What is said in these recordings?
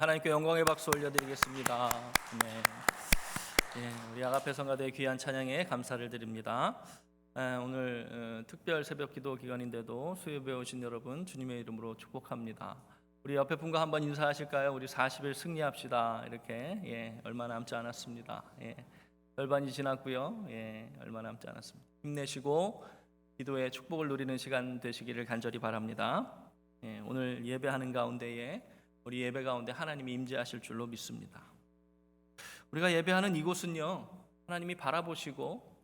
하나님께 영광의 박수 올려드리겠습니다. 네. 우리 아가페 성가대의 귀한 찬양에 감사를 드립니다. 오늘 특별 새벽기도 기간인데도 수요일에 오신 여러분 주님의 이름으로 축복합니다. 우리 옆에 분과 한번 인사하실까요? 우리 40일 승리합시다. 이렇게 얼마 남지 않았습니다. 절반이 지났고요. 얼마 남지 않았습니다. 힘내시고 기도의 축복을 누리는 시간 되시기를 간절히 바랍니다. 오늘 예배하는 가운데에 우리 예배 가운데 하나님이 임재하실 줄로 믿습니다. 우리가 예배하는 이곳은요, 하나님이 바라보시고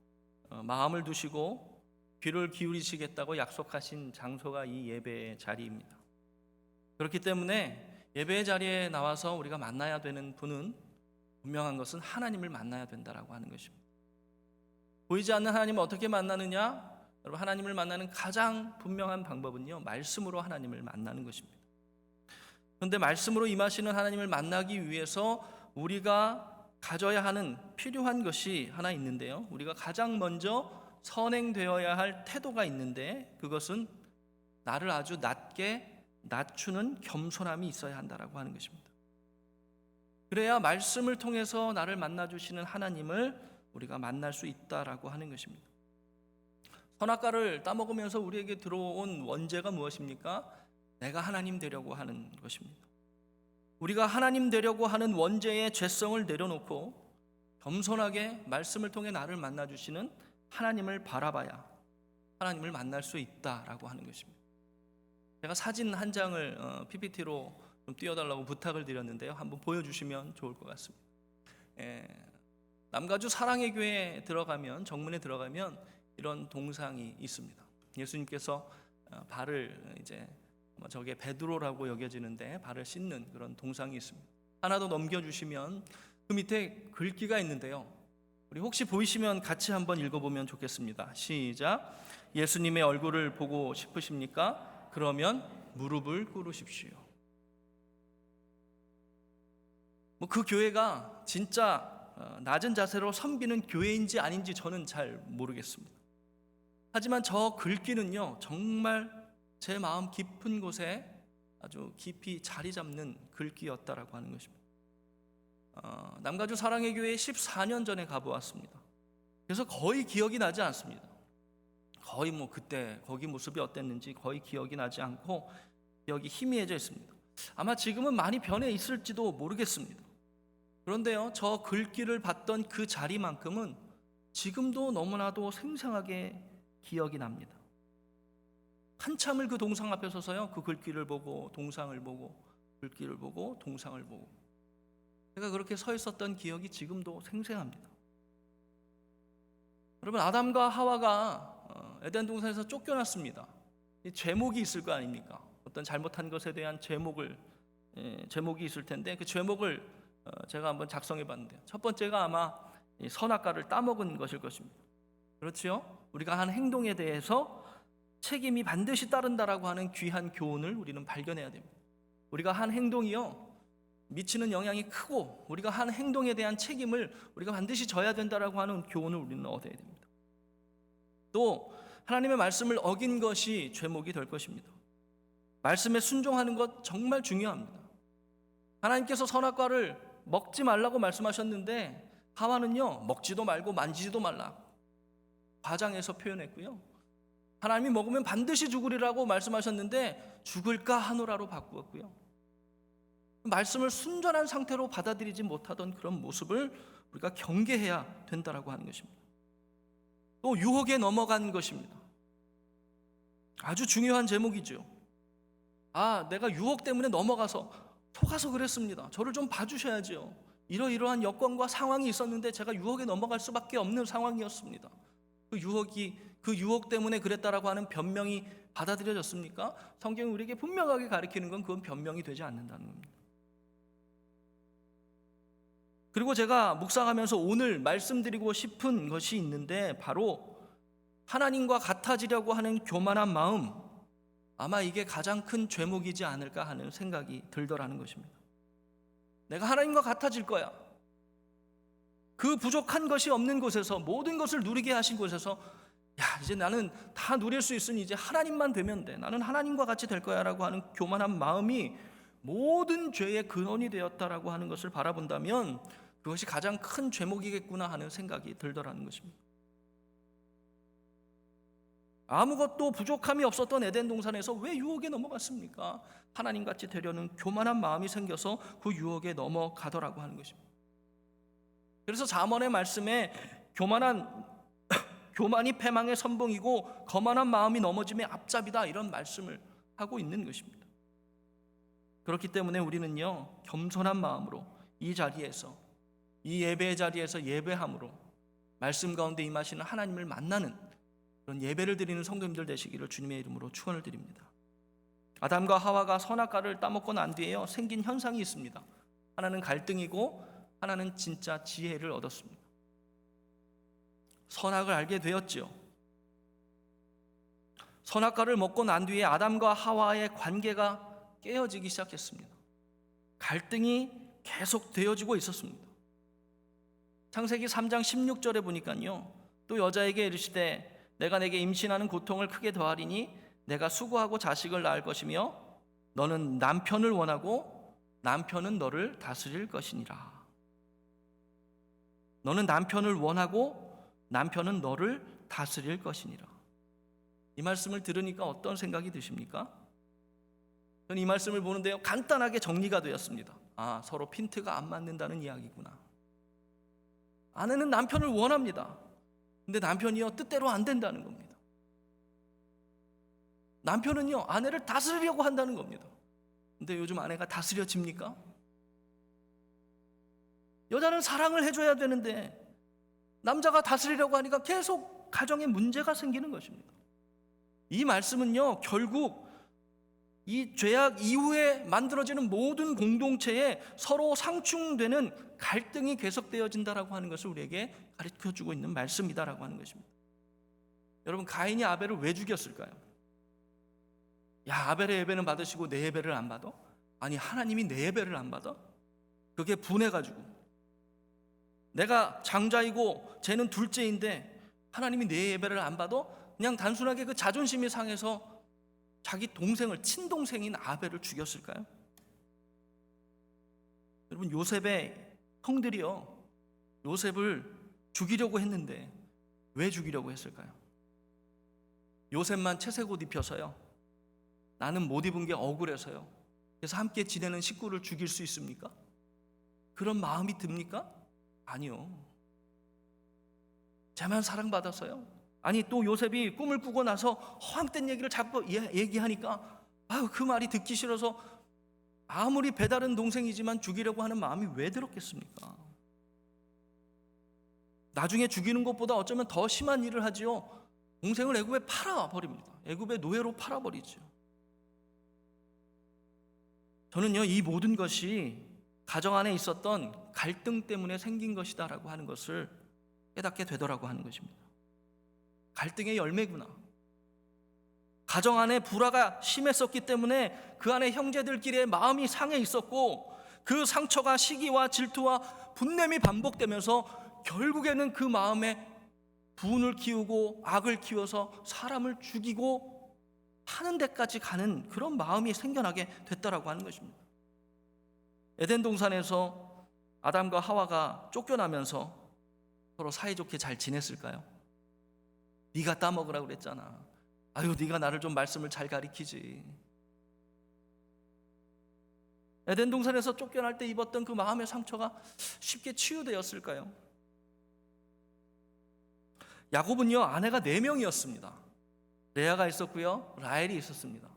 마음을 두시고 귀를 기울이시겠다고 약속하신 장소가 이 예배의 자리입니다. 그렇기 때문에 예배의 자리에 나와서 우리가 만나야 되는 분은 분명한 것은 하나님을 만나야 된다라고 하는 것입니다. 보이지 않는 하나님을 어떻게 만나느냐? 여러분, 하나님을 만나는 가장 분명한 방법은요, 말씀으로 하나님을 만나는 것입니다. 그런데 말씀으로 임하시는 하나님을 만나기 위해서 우리가 가져야 하는 필요한 것이 하나 있는데요, 우리가 가장 먼저 선행되어야 할 태도가 있는데 그것은 나를 아주 낮게 낮추는 겸손함이 있어야 한다라고 하는 것입니다. 그래야 말씀을 통해서 나를 만나주시는 하나님을 우리가 만날 수 있다라고 하는 것입니다. 선악과를 따먹으면서 우리에게 들어온 원죄가 무엇입니까? 내가 하나님 되려고 하는 것입니다. 우리가 하나님 되려고 하는 원죄의 죄성을 내려놓고 겸손하게 말씀을 통해 나를 만나주시는 하나님을 바라봐야 하나님을 만날 수 있다라고 하는 것입니다. 제가 사진 한 장을 PPT로 좀 띄워달라고 부탁을 드렸는데요, 한번 보여주시면 좋을 것 같습니다. 남가주 사랑의 교회에 들어가면, 정문에 들어가면 이런 동상이 있습니다. 예수님께서 발을 저게 베드로라고 여겨지는데 발을 씻는 그런 동상이 있습니다. 하나 더 넘겨주시면 그 밑에 글귀가 있는데요, 우리 혹시 보이시면 같이 한번 읽어보면 좋겠습니다. 시작. 예수님의 얼굴을 보고 싶으십니까? 그러면 무릎을 꿇으십시오. 그 교회가 진짜 낮은 자세로 섬기는 교회인지 아닌지 저는 잘 모르겠습니다. 하지만 저 글귀는요, 정말 제 마음 깊은 곳에 아주 깊이 자리 잡는 글귀였다라고 하는 것입니다. 남가주 사랑의 교회에 14년 전에 가보았습니다. 그래서 거의 기억이 나지 않습니다. 거의 그때 거기 모습이 어땠는지 거의 기억이 나지 않고 기억이 희미해져 있습니다. 아마 지금은 많이 변해 있을지도 모르겠습니다. 그런데요, 저 글귀를 봤던 그 자리만큼은 지금도 너무나도 생생하게 기억이 납니다. 한참을 그 동상 앞에 서서요, 그 글귀를 보고 동상을 보고 글귀를 보고 동상을 보고 제가 그렇게 서 있었던 기억이 지금도 생생합니다. 여러분, 아담과 하와가 에덴 동산에서 쫓겨났습니다. 죄목이 있을 거 아닙니까? 어떤 잘못한 것에 대한 죄목이 있을 텐데 그 죄목을 제가 한번 작성해 봤는데요, 첫 번째가 아마 선악과를 따먹은 것일 것입니다. 그렇지요? 우리가 한 행동에 대해서 책임이 반드시 따른다라고 하는 귀한 교훈을 우리는 발견해야 됩니다. 우리가 한 행동이요, 미치는 영향이 크고 우리가 한 행동에 대한 책임을 우리가 반드시 져야 된다라고 하는 교훈을 우리는 얻어야 됩니다. 또 하나님의 말씀을 어긴 것이 죄목이 될 것입니다. 말씀에 순종하는 것 정말 중요합니다. 하나님께서 선악과를 먹지 말라고 말씀하셨는데 하와는요, 먹지도 말고 만지지도 말라 과장해서 표현했고요, 하나님이 먹으면 반드시 죽으리라고 말씀하셨는데 죽을까 하노라로 바꾸었고요, 말씀을 순전한 상태로 받아들이지 못하던 그런 모습을 우리가 경계해야 된다라고 하는 것입니다. 또 유혹에 넘어간 것입니다. 아주 중요한 제목이죠. 내가 유혹 때문에 넘어가서 속아서 그랬습니다. 저를 좀 봐주셔야죠. 이러이러한 여건과 상황이 있었는데 제가 유혹에 넘어갈 수밖에 없는 상황이었습니다. 그 유혹 때문에 그랬다라고 하는 변명이 받아들여졌습니까? 성경이 우리에게 분명하게 가르치는 건 그건 변명이 되지 않는다는 겁니다. 그리고 제가 묵상하면서 오늘 말씀드리고 싶은 것이 있는데 바로 하나님과 같아지려고 하는 교만한 마음, 아마 이게 가장 큰 죄목이지 않을까 하는 생각이 들더라는 것입니다. 내가 하나님과 같아질 거야. 그 부족한 것이 없는 곳에서, 모든 것을 누리게 하신 곳에서 이제 나는 다 누릴 수 있으니 이제 하나님만 되면 돼, 나는 하나님과 같이 될 거야 라고 하는 교만한 마음이 모든 죄의 근원이 되었다라고 하는 것을 바라본다면 그것이 가장 큰 죄목이겠구나 하는 생각이 들더라는 것입니다. 아무것도 부족함이 없었던 에덴 동산에서 왜 유혹에 넘어갔습니까? 하나님같이 되려는 교만한 마음이 생겨서 그 유혹에 넘어가더라고 하는 것입니다. 그래서 잠언의 말씀에 교만이 패망의 선봉이고 거만한 마음이 넘어짐의 앞잡이다, 이런 말씀을 하고 있는 것입니다. 그렇기 때문에 우리는요, 겸손한 마음으로 이 자리에서, 이 예배의 자리에서 예배함으로 말씀 가운데 임하시는 하나님을 만나는 그런 예배를 드리는 성도님들 되시기를 주님의 이름으로 축원을 드립니다. 아담과 하와가 선악과를 따먹고 난 뒤에요, 생긴 현상이 있습니다. 하나는 갈등이고 하나는 진짜 지혜를 얻었습니다. 선악을 알게 되었지요. 선악과를 먹고 난 뒤에 아담과 하와의 관계가 깨어지기 시작했습니다. 갈등이 계속 되어지고 있었습니다. 창세기 3장 16절에 보니까요, 또 여자에게 이르시되 내가 내게 임신하는 고통을 크게 더하리니 내가 수고하고 자식을 낳을 것이며 너는 남편을 원하고 남편은 너를 다스릴 것이니라. 너는 남편을 원하고 남편은 너를 다스릴 것이니라. 이 말씀을 들으니까 어떤 생각이 드십니까? 저는 이 말씀을 보는데요, 간단하게 정리가 되었습니다. 서로 핀트가 안 맞는다는 이야기구나. 아내는 남편을 원합니다. 근데 남편이요, 뜻대로 안 된다는 겁니다. 남편은요, 아내를 다스리려고 한다는 겁니다. 근데 요즘 아내가 다스려집니까? 여자는 사랑을 해줘야 되는데 남자가 다스리려고 하니까 계속 가정에 문제가 생기는 것입니다. 이 말씀은요, 결국 이 죄악 이후에 만들어지는 모든 공동체에 서로 상충되는 갈등이 계속되어진다라고 하는 것을 우리에게 가르쳐주고 있는 말씀이다라고 하는 것입니다. 여러분, 가인이 아벨을 왜 죽였을까요? 아벨의 예배는 받으시고 내 예배를 안 받아? 아니, 하나님이 내 예배를 안 받아? 그게 분해가지고, 내가 장자이고 쟤는 둘째인데 하나님이 내 예배를 안 받아? 그냥 단순하게 그 자존심이 상해서 자기 동생을, 친동생인 아벨을 죽였을까요? 여러분, 요셉의 형들이요, 요셉을 죽이려고 했는데 왜 죽이려고 했을까요? 요셉만 채색 옷 입혀서요, 나는 못 입은 게 억울해서요, 그래서 함께 지내는 식구를 죽일 수 있습니까? 그런 마음이 듭니까? 아니요. 쟤만 사랑받아서요. 아니, 또 요셉이 꿈을 꾸고 나서 허황된 얘기를 자꾸 얘기하니까 그 말이 듣기 싫어서 아무리 배다른 동생이지만 죽이려고 하는 마음이 왜 들었겠습니까? 나중에 죽이는 것보다 어쩌면 더 심한 일을 하지요. 동생을 애굽에 팔아버립니다. 애굽의 노예로 팔아버리죠. 저는요, 이 모든 것이 가정 안에 있었던 갈등 때문에 생긴 것이다라고 하는 것을 깨닫게 되더라고 하는 것입니다. 갈등의 열매구나. 가정 안에 불화가 심했었기 때문에 그 안에 형제들끼리의 마음이 상해 있었고, 그 상처가 시기와 질투와 분냄이 반복되면서 결국에는 그 마음에 분을 키우고 악을 키워서 사람을 죽이고 하는 데까지 가는 그런 마음이 생겨나게 됐다라고 하는 것입니다. 에덴 동산에서 아담과 하와가 쫓겨나면서 서로 사이좋게 잘 지냈을까요? 네가 따먹으라고 그랬잖아. 네가 나를 좀 말씀을 잘 가리키지. 에덴 동산에서 쫓겨날 때 입었던 그 마음의 상처가 쉽게 치유되었을까요? 야곱은요, 아내가 4명이었습니다. 레아가 있었고요, 라헬이 있었습니다.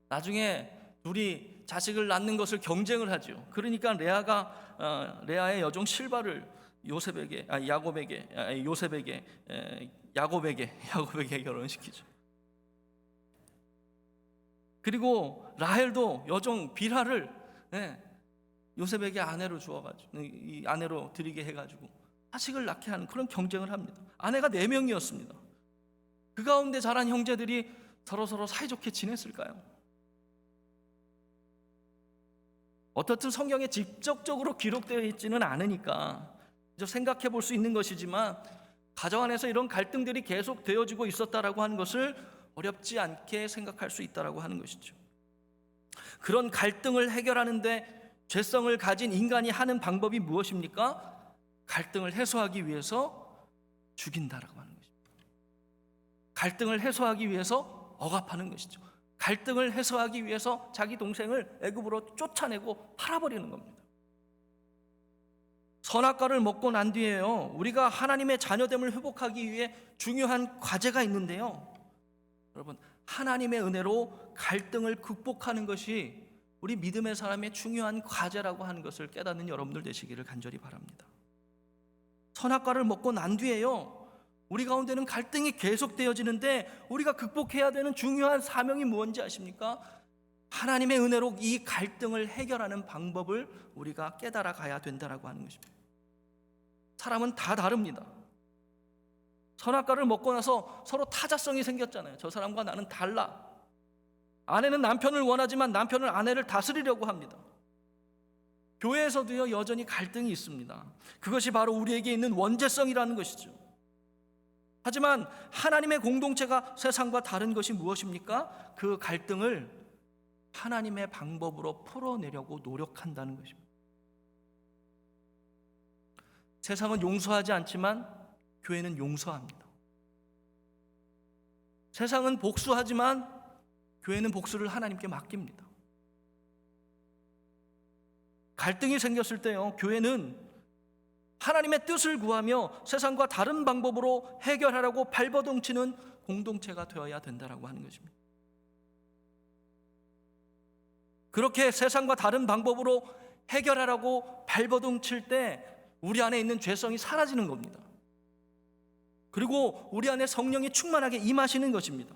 나중에 둘이 자식을 낳는 것을 경쟁을 하죠. 그러니까 레아의 여종 실바를 야곱에게 결혼시키죠. 그리고 라헬도 여종 빌하를 요셉에게 아내로 주어가지고, 이 아내로 드리게 해가지고 자식을 낳게 하는 그런 경쟁을 합니다. 아내가 4명이었습니다. 그 가운데 자란 형제들이 서로 사이좋게 지냈을까요? 어떻든 성경에 직접적으로 기록되어 있지는 않으니까 생각해 볼 수 있는 것이지만, 가정 안에서 이런 갈등들이 계속 되어지고 있었다라고 하는 것을 어렵지 않게 생각할 수 있다라고 하는 것이죠. 그런 갈등을 해결하는데 죄성을 가진 인간이 하는 방법이 무엇입니까? 갈등을 해소하기 위해서 죽인다라고 하는 것입니다. 갈등을 해소하기 위해서 억압하는 것이죠. 갈등을 해소하기 위해서 자기 동생을 애굽으로 쫓아내고 팔아버리는 겁니다. 선악과를 먹고 난 뒤에요, 우리가 하나님의 자녀됨을 회복하기 위해 중요한 과제가 있는데요, 여러분, 하나님의 은혜로 갈등을 극복하는 것이 우리 믿음의 사람의 중요한 과제라고 하는 것을 깨닫는 여러분들 되시기를 간절히 바랍니다. 선악과를 먹고 난 뒤에요, 우리 가운데는 갈등이 계속되어지는데 우리가 극복해야 되는 중요한 사명이 무엇인지 아십니까? 하나님의 은혜로 이 갈등을 해결하는 방법을 우리가 깨달아 가야 된다라고 하는 것입니다. 사람은 다 다릅니다. 선악과를 먹고 나서 서로 타자성이 생겼잖아요. 저 사람과 나는 달라. 아내는 남편을 원하지만 남편은 아내를 다스리려고 합니다. 교회에서도요, 여전히 갈등이 있습니다. 그것이 바로 우리에게 있는 원죄성이라는 것이죠. 하지만 하나님의 공동체가 세상과 다른 것이 무엇입니까? 그 갈등을 하나님의 방법으로 풀어내려고 노력한다는 것입니다. 세상은 용서하지 않지만 교회는 용서합니다. 세상은 복수하지만 교회는 복수를 하나님께 맡깁니다. 갈등이 생겼을 때요, 교회는 하나님의 뜻을 구하며 세상과 다른 방법으로 해결하라고 발버둥치는 공동체가 되어야 된다라고 하는 것입니다. 그렇게 세상과 다른 방법으로 해결하라고 발버둥칠 때 우리 안에 있는 죄성이 사라지는 겁니다. 그리고 우리 안에 성령이 충만하게 임하시는 것입니다.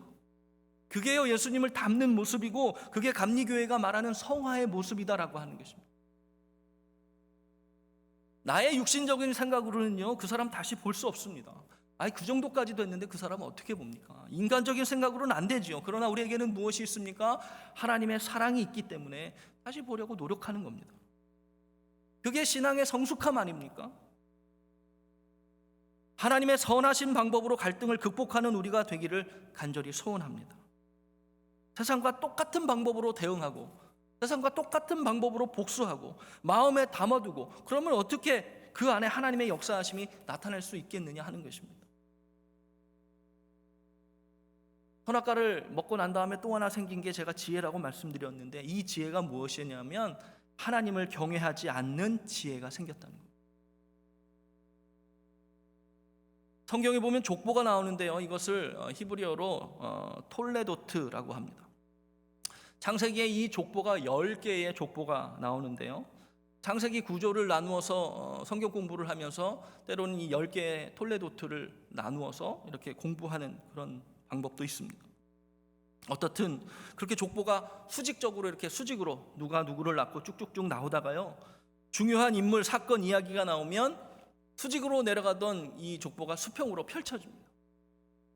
그게요, 예수님을 닮는 모습이고 그게 감리교회가 말하는 성화의 모습이다라고 하는 것입니다. 나의 육신적인 생각으로는요, 그 사람 다시 볼 수 없습니다. 그 정도까지도 했는데 그 사람은 어떻게 봅니까? 인간적인 생각으로는 안 되지요. 그러나 우리에게는 무엇이 있습니까? 하나님의 사랑이 있기 때문에 다시 보려고 노력하는 겁니다. 그게 신앙의 성숙함 아닙니까? 하나님의 선하신 방법으로 갈등을 극복하는 우리가 되기를 간절히 소원합니다. 세상과 똑같은 방법으로 대응하고 세상과 똑같은 방법으로 복수하고 마음에 담아두고 그러면 어떻게 그 안에 하나님의 역사하심이 나타날 수 있겠느냐 하는 것입니다. 선악과를 먹고 난 다음에 또 하나 생긴 게 제가 지혜라고 말씀드렸는데, 이 지혜가 무엇이냐면 하나님을 경외하지 않는 지혜가 생겼다는 거예요. 성경에 보면 족보가 나오는데요, 이것을 히브리어로 톨레도트라고 합니다. 창세기에 이 족보가 10개의 족보가 나오는데요, 창세기 구조를 나누어서 성경 공부를 하면서 때로는 이 10개의 톨레도트를 나누어서 이렇게 공부하는 그런 방법도 있습니다. 어떻든 그렇게 족보가 수직적으로 이렇게 수직으로 누가 누구를 낳고 쭉쭉쭉 나오다가요, 중요한 인물, 사건, 이야기가 나오면 수직으로 내려가던 이 족보가 수평으로 펼쳐집니다.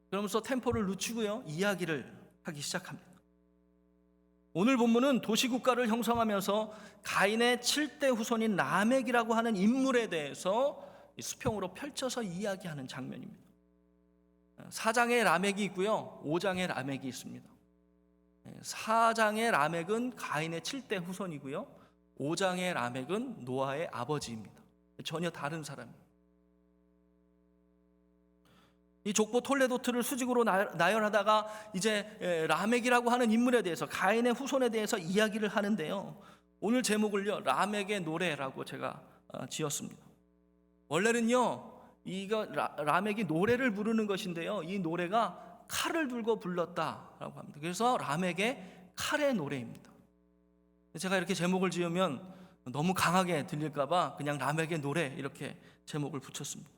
그러면서 템포를 늦추고요, 이야기를 하기 시작합니다. 오늘 본문은 도시국가를 형성하면서 가인의 7대 후손인 라멕이라고 하는 인물에 대해서 수평으로 펼쳐서 이야기하는 장면입니다. 4장의 라멕이 있고요, 5장의 라멕이 있습니다. 4장의 라멕은 가인의 7대 후손이고요, 5장의 라멕은 노아의 아버지입니다. 전혀 다른 사람입니다. 이 족보 톨레도트를 수직으로 나열하다가 이제 라멕이라고 하는 인물에 대해서, 가인의 후손에 대해서 이야기를 하는데요, 오늘 제목을요, 라멕의 노래라고 제가 지었습니다. 원래는요, 이거 라멕이 노래를 부르는 것인데요, 이 노래가 칼을 들고 불렀다라고 합니다. 그래서 라멕의 칼의 노래입니다. 제가 이렇게 제목을 지으면 너무 강하게 들릴까봐 그냥 라멕의 노래 이렇게 제목을 붙였습니다.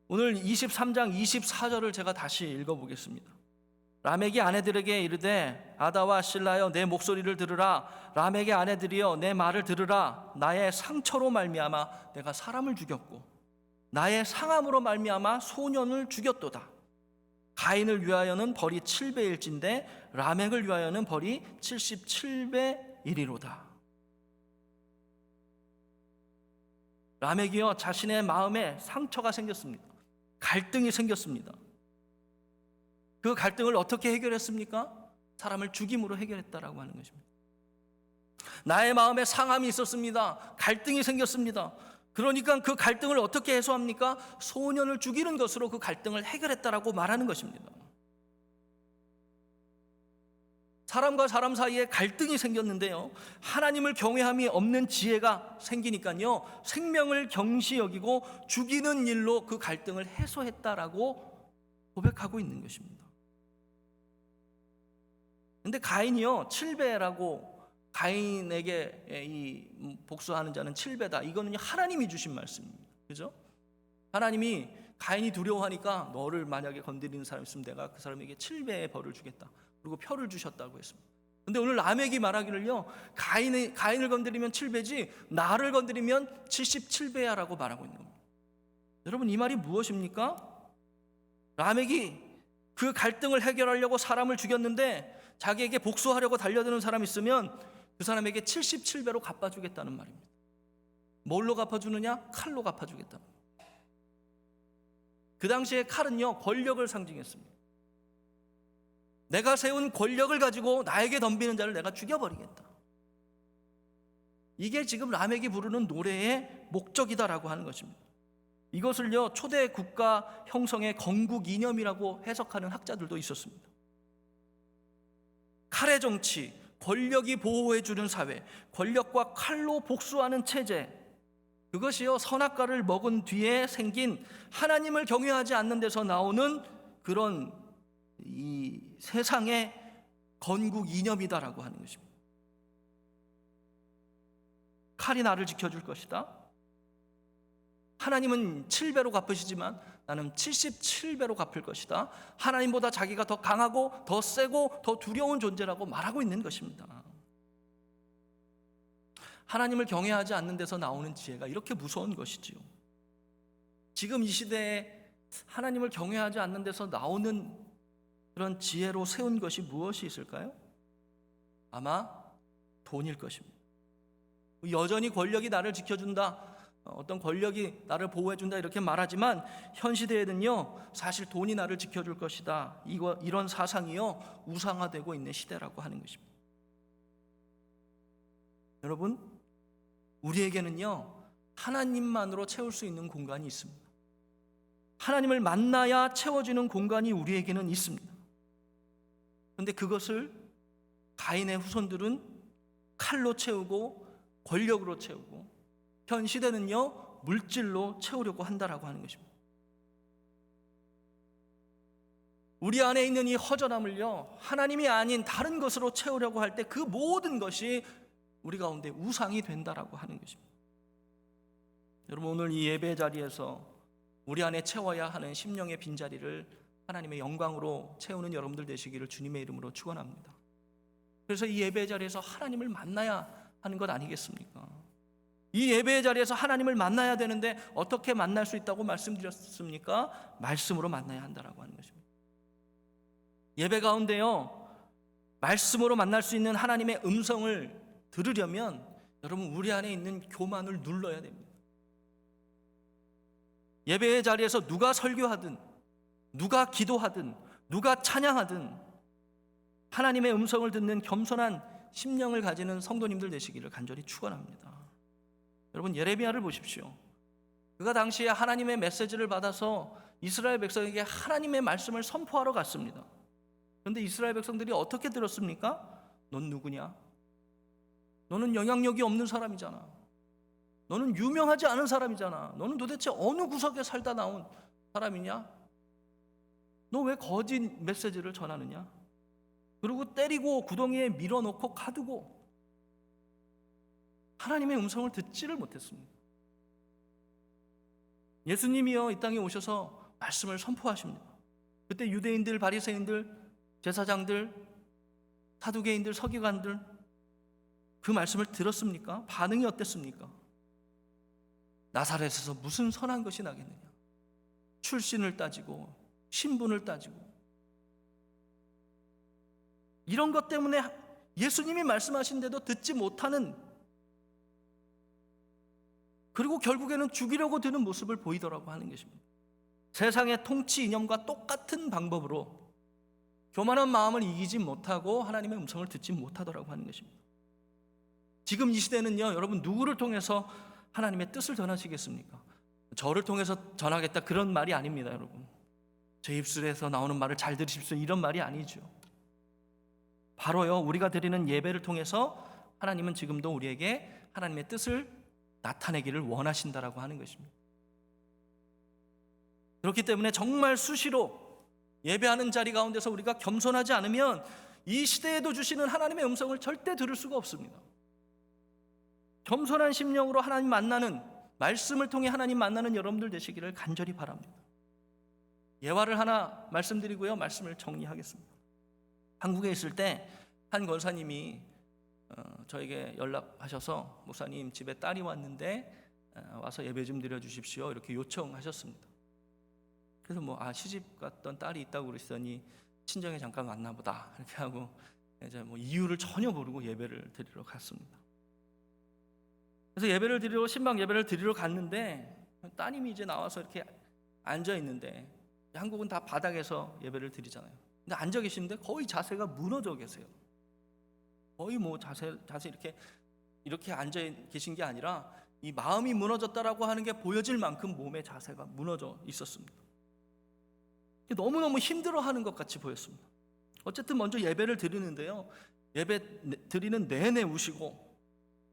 오늘 23장 24절을 제가 다시 읽어보겠습니다. 라멕이 아내들에게 이르되 아다와 실라여 내 목소리를 들으라. 라멕의 아내들이여 내 말을 들으라. 나의 상처로 말미암아 내가 사람을 죽였고 나의 상함으로 말미암아 소년을 죽였도다. 가인을 위하여는 벌이 7배일진데 라멕을 위하여는 벌이 77배이리로다. 라멕이요, 자신의 마음에 상처가 생겼습니다. 갈등이 생겼습니다. 그 갈등을 어떻게 해결했습니까? 사람을 죽임으로 해결했다라고 하는 것입니다. 나의 마음에 상함이 있었습니다. 갈등이 생겼습니다. 그러니까 그 갈등을 어떻게 해소합니까? 소년을 죽이는 것으로 그 갈등을 해결했다라고 말하는 것입니다. 사람과 사람 사이에 갈등이 생겼는데요, 하나님을 경외함이 없는 지혜가 생기니까요, 생명을 경시 여기고 죽이는 일로 그 갈등을 해소했다라고 고백하고 있는 것입니다. 근데 가인이요, 7배라고, 가인에게 이 복수하는 자는 7배다, 이거는 하나님이 주신 말씀입니다. 그죠? 하나님이 가인이 두려워하니까 너를 만약에 건드리는 사람이 있으면 내가 그 사람에게 7배의 벌을 주겠다, 그리고 표를 주셨다고 했습니다. 근데 오늘 라멕이 말하기를요, 가인을 건드리면 7배지 나를 건드리면 77배야 라고 말하고 있는 겁니다. 여러분, 이 말이 무엇입니까? 라멕이 그 갈등을 해결하려고 사람을 죽였는데 자기에게 복수하려고 달려드는 사람이 있으면 그 사람에게 77배로 갚아주겠다는 말입니다. 뭘로 갚아주느냐? 칼로 갚아주겠다는 겁니다. 그 당시에 칼은요, 권력을 상징했습니다. 내가 세운 권력을 가지고 나에게 덤비는 자를 내가 죽여버리겠다. 이게 지금 라멕이 부르는 노래의 목적이다라고 하는 것입니다. 이것을요, 초대 국가 형성의 건국 이념이라고 해석하는 학자들도 있었습니다. 칼의 정치, 권력이 보호해주는 사회, 권력과 칼로 복수하는 체제, 그것이요, 선악과를 먹은 뒤에 생긴 하나님을 경외하지 않는 데서 나오는 그런 이 세상의 건국 이념이다라고 하는 것입니다. 칼이 나를 지켜줄 것이다. 하나님은 7배로 갚으시지만 나는 77배로 갚을 것이다. 하나님보다 자기가 더 강하고 더 세고 더 두려운 존재라고 말하고 있는 것입니다. 하나님을 경외하지 않는 데서 나오는 지혜가 이렇게 무서운 것이지요. 지금 이 시대에 하나님을 경외하지 않는 데서 나오는 그런 지혜로 세운 것이 무엇이 있을까요? 아마 돈일 것입니다. 여전히 권력이 나를 지켜준다, 어떤 권력이 나를 보호해준다 이렇게 말하지만 현 시대에는요, 사실 돈이 나를 지켜줄 것이다, 이런 사상이요, 우상화되고 있는 시대라고 하는 것입니다. 여러분, 우리에게는요, 하나님만으로 채울 수 있는 공간이 있습니다. 하나님을 만나야 채워지는 공간이 우리에게는 있습니다. 그런데 그것을 가인의 후손들은 칼로 채우고 권력으로 채우고, 현 시대는요, 물질로 채우려고 한다라고 하는 것입니다. 우리 안에 있는 이 허전함을요, 하나님이 아닌 다른 것으로 채우려고 할 때 그 모든 것이 우리 가운데 우상이 된다라고 하는 것입니다. 여러분, 오늘 이 예배 자리에서 우리 안에 채워야 하는 심령의 빈자리를 하나님의 영광으로 채우는 여러분들 되시기를 주님의 이름으로 축원합니다. 그래서 이 예배 자리에서 하나님을 만나야 하는 것 아니겠습니까? 이 예배의 자리에서 하나님을 만나야 되는데 어떻게 만날 수 있다고 말씀드렸습니까? 말씀으로 만나야 한다라고 하는 것입니다. 예배 가운데요, 말씀으로 만날 수 있는 하나님의 음성을 들으려면 여러분, 우리 안에 있는 교만을 눌러야 됩니다. 예배의 자리에서 누가 설교하든, 누가 기도하든, 누가 찬양하든 하나님의 음성을 듣는 겸손한 심령을 가지는 성도님들 되시기를 간절히 축원합니다. 여러분, 예레미야를 보십시오. 그가 당시에 하나님의 메시지를 받아서 이스라엘 백성에게 하나님의 말씀을 선포하러 갔습니다. 그런데 이스라엘 백성들이 어떻게 들었습니까? 넌 누구냐? 너는 영향력이 없는 사람이잖아. 너는 유명하지 않은 사람이잖아. 너는 도대체 어느 구석에 살다 나온 사람이냐? 너 왜 거짓 메시지를 전하느냐? 그리고 때리고 구덩이에 밀어넣고 가두고 하나님의 음성을 듣지를 못했습니다. 예수님이요, 이 땅에 오셔서 말씀을 선포하십니다. 그때 유대인들, 바리새인들, 제사장들, 사두개인들, 서기관들 그 말씀을 들었습니까? 반응이 어땠습니까? 나사렛에서 무슨 선한 것이 나겠느냐? 출신을 따지고 신분을 따지고 이런 것 때문에 예수님이 말씀하신데도 듣지 못하는, 그리고 결국에는 죽이려고 드는 모습을 보이더라고 하는 것입니다. 세상의 통치 이념과 똑같은 방법으로 교만한 마음을 이기지 못하고 하나님의 음성을 듣지 못하더라고 하는 것입니다. 지금 이 시대는요, 여러분 누구를 통해서 하나님의 뜻을 전하시겠습니까? 저를 통해서 전하겠다 그런 말이 아닙니다, 여러분. 제 입술에서 나오는 말을 잘 들으십시오 이런 말이 아니죠. 바로요, 우리가 드리는 예배를 통해서 하나님은 지금도 우리에게 하나님의 뜻을 나타내기를 원하신다라고 하는 것입니다. 그렇기 때문에 정말 수시로 예배하는 자리 가운데서 우리가 겸손하지 않으면 이 시대에도 주시는 하나님의 음성을 절대 들을 수가 없습니다. 겸손한 심령으로 하나님 만나는, 말씀을 통해 하나님 만나는 여러분들 되시기를 간절히 바랍니다. 예화를 하나 말씀드리고요, 말씀을 정리하겠습니다. 한국에 있을 때 한 권사님이 저에게 연락하셔서 목사님 집에 딸이 왔는데 와서 예배 좀 드려주십시오 이렇게 요청하셨습니다. 그래서 시집 갔던 딸이 있다고 그러시더니 친정에 잠깐 왔나 보다 이렇게 하고 이제 이유를 전혀 모르고 예배를 드리러 갔습니다. 그래서 예배를 드리러, 신방 예배를 드리러 갔는데 따님이 이제 나와서 이렇게 앉아 있는데, 한국은 다 바닥에서 예배를 드리잖아요. 근데 앉아 계시는데 거의 자세가 무너져 계세요. 거의 자세 이렇게 앉아 계신 게 아니라 이 마음이 무너졌다라고 하는 게 보여질 만큼 몸의 자세가 무너져 있었습니다. 너무너무 힘들어하는 것 같이 보였습니다. 어쨌든 먼저 예배를 드리는데요, 예배 드리는 내내 우시고,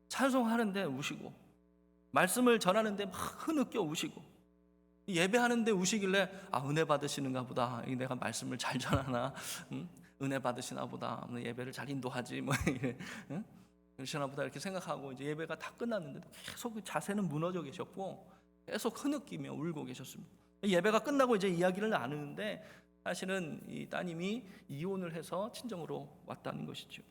찬송하는데 우시고, 말씀을 전하는데 막 흐느껴 우시고, 예배하는데 우시길래 은혜 받으시는가 보다, 내가 말씀을 잘 전하나, 은혜 받으시나 보다, 예배를 잘 인도하지 그러시나 보다 이렇게 생각하고 이제 예배가 다 끝났는데도 계속 그 자세는 무너져 계셨고 계속 흐느끼며 울고 계셨습니다. 예배가 끝나고 이제 이야기를 나누는데 사실은 이 따님이 이혼을 해서 친정으로 왔다는 것이죠.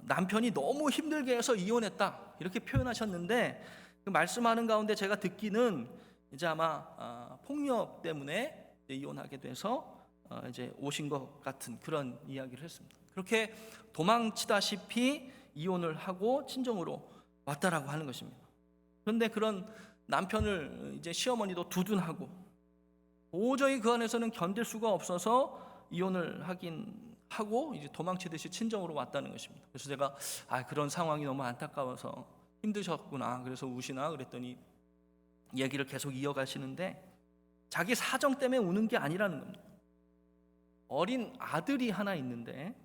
남편이 너무 힘들게 해서 이혼했다 이렇게 표현하셨는데, 그 말씀하는 가운데 제가 듣기는 이제 아마 폭력 때문에 이혼하게 돼서 이제 오신 것 같은 그런 이야기를 했습니다. 그렇게 도망치다시피 이혼을 하고 친정으로 왔다라고 하는 것입니다. 그런데 그런 남편을 이제 시어머니도 두둔하고 도저히 그 안에서는 견딜 수가 없어서 이혼을 하긴 하고 이제 도망치듯이 친정으로 왔다는 것입니다. 그래서 제가 그런 상황이 너무 안타까워서 힘드셨구나, 그래서 우시나 그랬더니 얘기를 계속 이어가시는데 자기 사정 때문에 우는 게 아니라는 겁니다. 어린 아들이 하나 있는데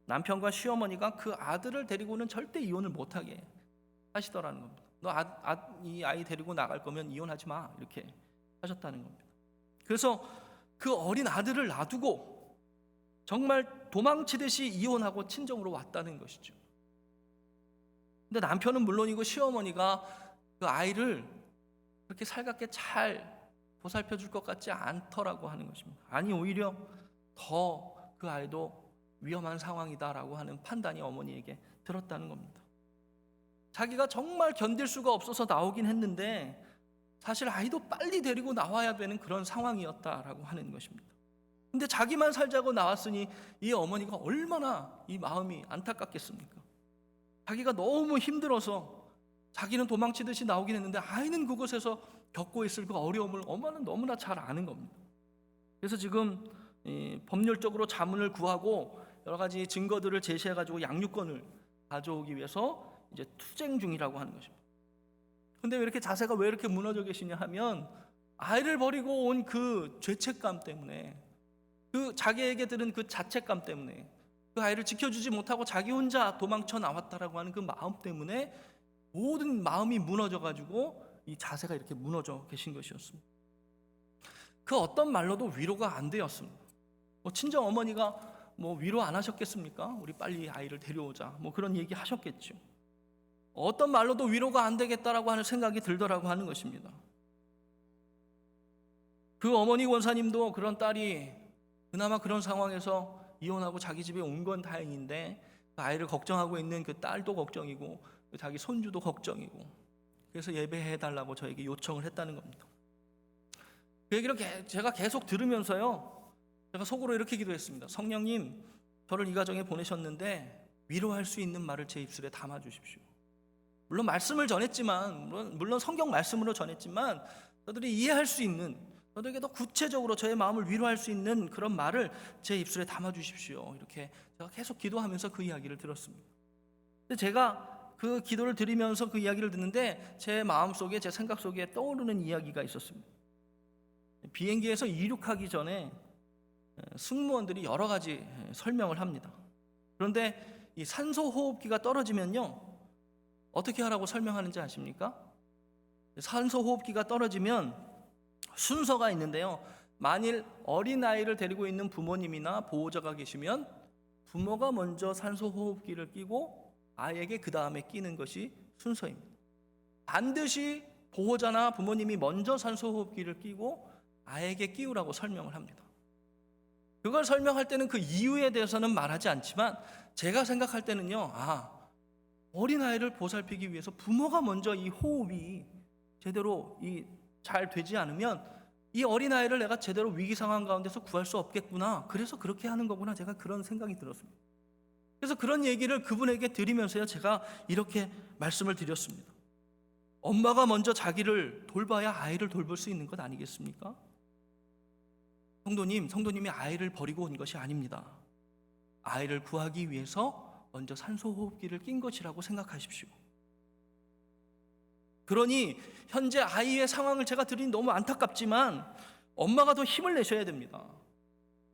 남편과 시어머니가 그 아들을 데리고는 절대 이혼을 못하게 하시더라는 겁니다. 너 이 아이 데리고 나갈 거면 이혼하지 마 이렇게 하셨다는 겁니다. 그래서 그 어린 아들을 놔두고 정말 도망치듯이 이혼하고 친정으로 왔다는 것이죠. 근데 남편은 물론이고 시어머니가 그 아이를 그렇게 살갑게 잘 보살펴 줄 것 같지 않더라고 하는 것입니다. 아니 오히려 더 그 아이도 위험한 상황이다라고 하는 판단이 어머니에게 들었다는 겁니다. 자기가 정말 견딜 수가 없어서 나오긴 했는데 사실 아이도 빨리 데리고 나와야 되는 그런 상황이었다라고 하는 것입니다. 근데 자기만 살자고 나왔으니 이 어머니가 얼마나 이 마음이 안타깝겠습니까? 자기가 너무 힘들어서 자기는 도망치듯이 나오긴 했는데 아이는 그곳에서 겪고 있을 그 어려움을 엄마는 너무나 잘 아는 겁니다. 그래서 지금 법률적으로 자문을 구하고 여러 가지 증거들을 제시해가지고 양육권을 가져오기 위해서 이제 투쟁 중이라고 하는 것입니다. 근데 왜 이렇게 자세가 왜 이렇게 무너져 계시냐 하면 아이를 버리고 온 그 죄책감 때문에, 그 자기에게 들은 그 자책감 때문에, 그 아이를 지켜주지 못하고 자기 혼자 도망쳐 나왔다라고 하는 그 마음 때문에 모든 마음이 무너져가지고 이 자세가 이렇게 무너져 계신 것이었습니다. 그 어떤 말로도 위로가 안 되었습니다. 친정 어머니가 위로 안 하셨겠습니까? 우리 빨리 아이를 데려오자 그런 얘기 하셨겠죠. 어떤 말로도 위로가 안 되겠다라고 하는 생각이 들더라고 하는 것입니다. 그 어머니 권사님도 그런 딸이 그나마 그런 상황에서 이혼하고 자기 집에 온 건 다행인데 그 아이를 걱정하고 있는 그 딸도 걱정이고 자기 손주도 걱정이고, 그래서 예배해달라고 저에게 요청을 했다는 겁니다. 그 얘기를 제가 계속 들으면서요, 제가 속으로 이렇게 기도했습니다. 성령님, 저를 이 가정에 보내셨는데 위로할 수 있는 말을 제 입술에 담아주십시오. 물론 말씀을 전했지만, 물론 성경 말씀으로 전했지만 저들이 이해할 수 있는 저에게 더 구체적으로 저의 마음을 위로할 수 있는 그런 말을 제 입술에 담아주십시오. 이렇게 제가 계속 기도하면서 그 이야기를 들었습니다. 근데 제가 그 기도를 드리면서 그 이야기를 듣는데 제 마음속에, 제 생각 속에 떠오르는 이야기가 있었습니다. 비행기에서 이륙하기 전에 승무원들이 여러 가지 설명을 합니다. 그런데 이 산소 호흡기가 떨어지면요, 어떻게 하라고 설명하는지 아십니까? 산소 호흡기가 떨어지면 순서가 있는데요, 만일 어린아이를 데리고 있는 부모님이나 보호자가 계시면 부모가 먼저 산소 호흡기를 끼고 아이에게 그 다음에 끼는 것이 순서입니다. 반드시 보호자나 부모님이 먼저 산소 호흡기를 끼고 아이에게 끼우라고 설명을 합니다. 그걸 설명할 때는 그 이유에 대해서는 말하지 않지만 제가 생각할 때는요, 어린아이를 보살피기 위해서 부모가 먼저 이 호흡이 제대로 잘 되지 않으면 이 어린아이를 내가 제대로 위기 상황 가운데서 구할 수 없겠구나, 그래서 그렇게 하는 거구나, 제가 그런 생각이 들었습니다. 그래서 그런 얘기를 그분에게 드리면서요, 제가 이렇게 말씀을 드렸습니다. 엄마가 먼저 자기를 돌봐야 아이를 돌볼 수 있는 것 아니겠습니까? 성도님이 아이를 버리고 온 것이 아닙니다. 아이를 구하기 위해서 먼저 산소 호흡기를 낀 것이라고 생각하십시오. 그러니 현재 아이의 상황을 제가 드리니 너무 안타깝지만 엄마가 더 힘을 내셔야 됩니다.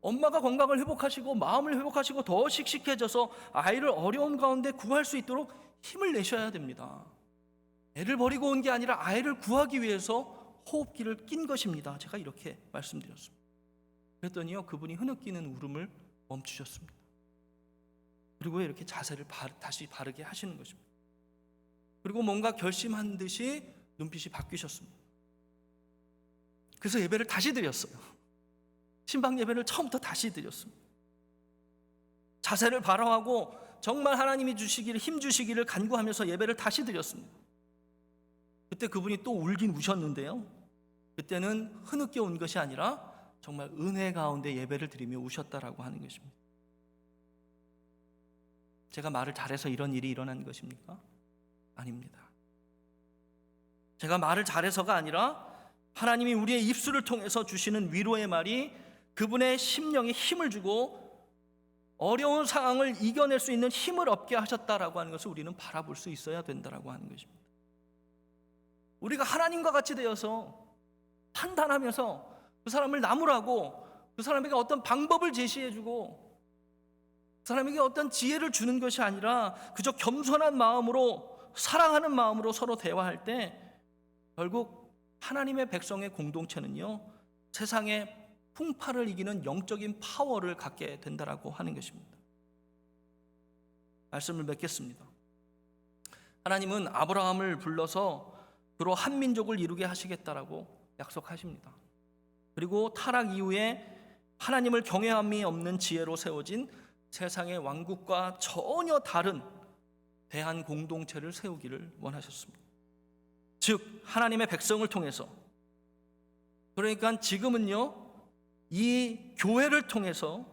엄마가 건강을 회복하시고 마음을 회복하시고 더 씩씩해져서 아이를 어려움 가운데 구할 수 있도록 힘을 내셔야 됩니다. 애를 버리고 온 게 아니라 아이를 구하기 위해서 호흡기를 낀 것입니다. 제가 이렇게 말씀드렸습니다. 그랬더니요, 그분이 흐느끼는 울음을 멈추셨습니다. 그리고 이렇게 자세를 다시 바르게 하시는 것입니다. 그리고 뭔가 결심한 듯이 눈빛이 바뀌셨습니다. 그래서 예배를 다시 드렸어요. 신방 예배를 처음부터 다시 드렸습니다. 자세를 바로하고 정말 하나님이 주시기를, 힘 주시기를 간구하면서 예배를 다시 드렸습니다. 그때 그분이 또 울긴 우셨는데요, 그때는 흐느껴 온 것이 아니라 정말 은혜 가운데 예배를 드리며 우셨다라고 하는 것입니다. 제가 말을 잘해서 이런 일이 일어난 것입니까? 아닙니다. 제가 말을 잘해서가 아니라 하나님이 우리의 입술을 통해서 주시는 위로의 말이 그분의 심령에 힘을 주고 어려운 상황을 이겨낼 수 있는 힘을 얻게 하셨다라고 하는 것을 우리는 바라볼 수 있어야 된다라고 하는 것입니다. 우리가 하나님과 같이 되어서 판단하면서 그 사람을 나무라고, 그 사람에게 어떤 방법을 제시해주고 그 사람에게 어떤 지혜를 주는 것이 아니라 그저 겸손한 마음으로, 사랑하는 마음으로 서로 대화할 때 결국 하나님의 백성의 공동체는요, 세상의 풍파를 이기는 영적인 파워를 갖게 된다라고 하는 것입니다. 말씀을 맺겠습니다. 하나님은 아브라함을 불러서 그로 한 민족을 이루게 하시겠다라고 약속하십니다. 그리고 타락 이후에 하나님을 경외함이 없는 지혜로 세워진 세상의 왕국과 전혀 다른 대한 공동체를 세우기를 원하셨습니다. 즉 하나님의 백성을 통해서, 그러니까 지금은요, 이 교회를 통해서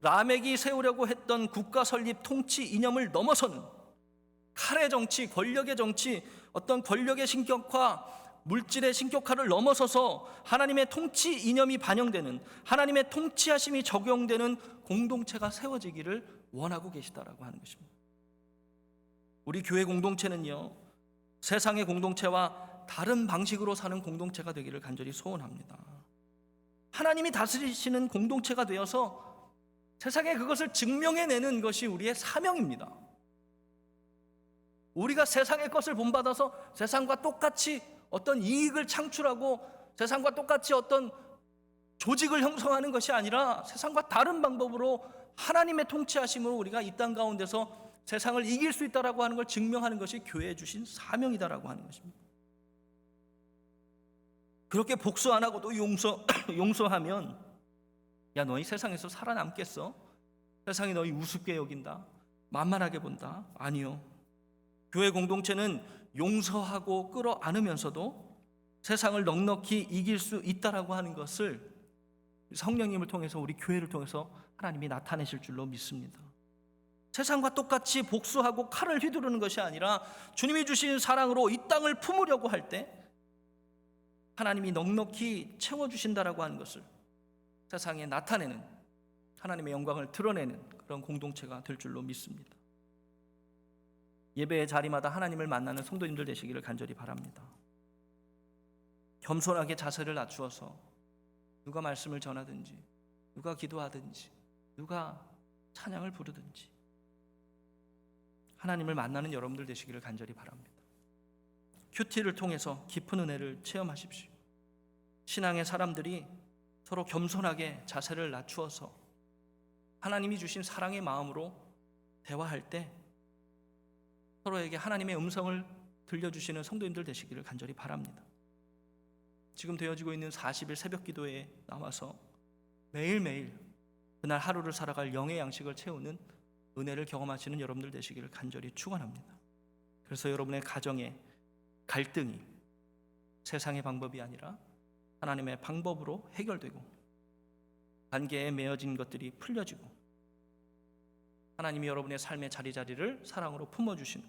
라멕이 세우려고 했던 국가 설립 통치 이념을 넘어서는 칼의 정치, 권력의 정치, 어떤 권력의 신격화, 물질의 신격화를 넘어서서 하나님의 통치 이념이 반영되는, 하나님의 통치하심이 적용되는 공동체가 세워지기를 원하고 계시다라고 하는 것입니다. 우리 교회 공동체는요, 세상의 공동체와 다른 방식으로 사는 공동체가 되기를 간절히 소원합니다. 하나님이 다스리시는 공동체가 되어서 세상에 그것을 증명해내는 것이 우리의 사명입니다. 우리가 세상의 것을 본받아서 세상과 똑같이 어떤 이익을 창출하고 세상과 똑같이 어떤 조직을 형성하는 것이 아니라 세상과 다른 방법으로 하나님의 통치하심으로 우리가 이 땅 가운데서 세상을 이길 수 있다라고 하는 걸 증명하는 것이 교회에 주신 사명이다라고 하는 것입니다. 그렇게 복수 안 하고도 용서하면 야, 너희 세상에서 살아남겠어? 세상이 너희 우습게 여긴다, 만만하게 본다. 아니요. 교회 공동체는 용서하고 끌어안으면서도 세상을 넉넉히 이길 수 있다라고 하는 것을 성령님을 통해서, 우리 교회를 통해서 하나님이 나타내실 줄로 믿습니다. 세상과 똑같이 복수하고 칼을 휘두르는 것이 아니라 주님이 주신 사랑으로 이 땅을 품으려고 할 때 하나님이 넉넉히 채워주신다라고 하는 것을 세상에 나타내는, 하나님의 영광을 드러내는 그런 공동체가 될 줄로 믿습니다. 예배의 자리마다 하나님을 만나는 성도님들 되시기를 간절히 바랍니다. 겸손하게 자세를 낮추어서 누가 말씀을 전하든지, 누가 기도하든지, 누가 찬양을 부르든지 하나님을 만나는 여러분들 되시기를 간절히 바랍니다. 큐티를 통해서 깊은 은혜를 체험하십시오. 신앙의 사람들이 서로 겸손하게 자세를 낮추어서 하나님이 주신 사랑의 마음으로 대화할 때 서로에게 하나님의 음성을 들려주시는 성도님들 되시기를 간절히 바랍니다. 지금 되어지고 있는 40일 새벽 기도에 나와서 매일매일 그날 하루를 살아갈 영의 양식을 채우는 은혜를 경험하시는 여러분들 되시기를 간절히 축원합니다. 그래서 여러분의 가정에 갈등이 세상의 방법이 아니라 하나님의 방법으로 해결되고, 관계에 맺어진 것들이 풀려지고, 하나님이 여러분의 삶의 자리자리를 사랑으로 품어주시는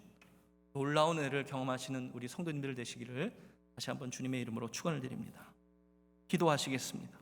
놀라운 은혜를 경험하시는 우리 성도님들 되시기를 다시 한번 주님의 이름으로 축원을 드립니다. 기도하시겠습니다.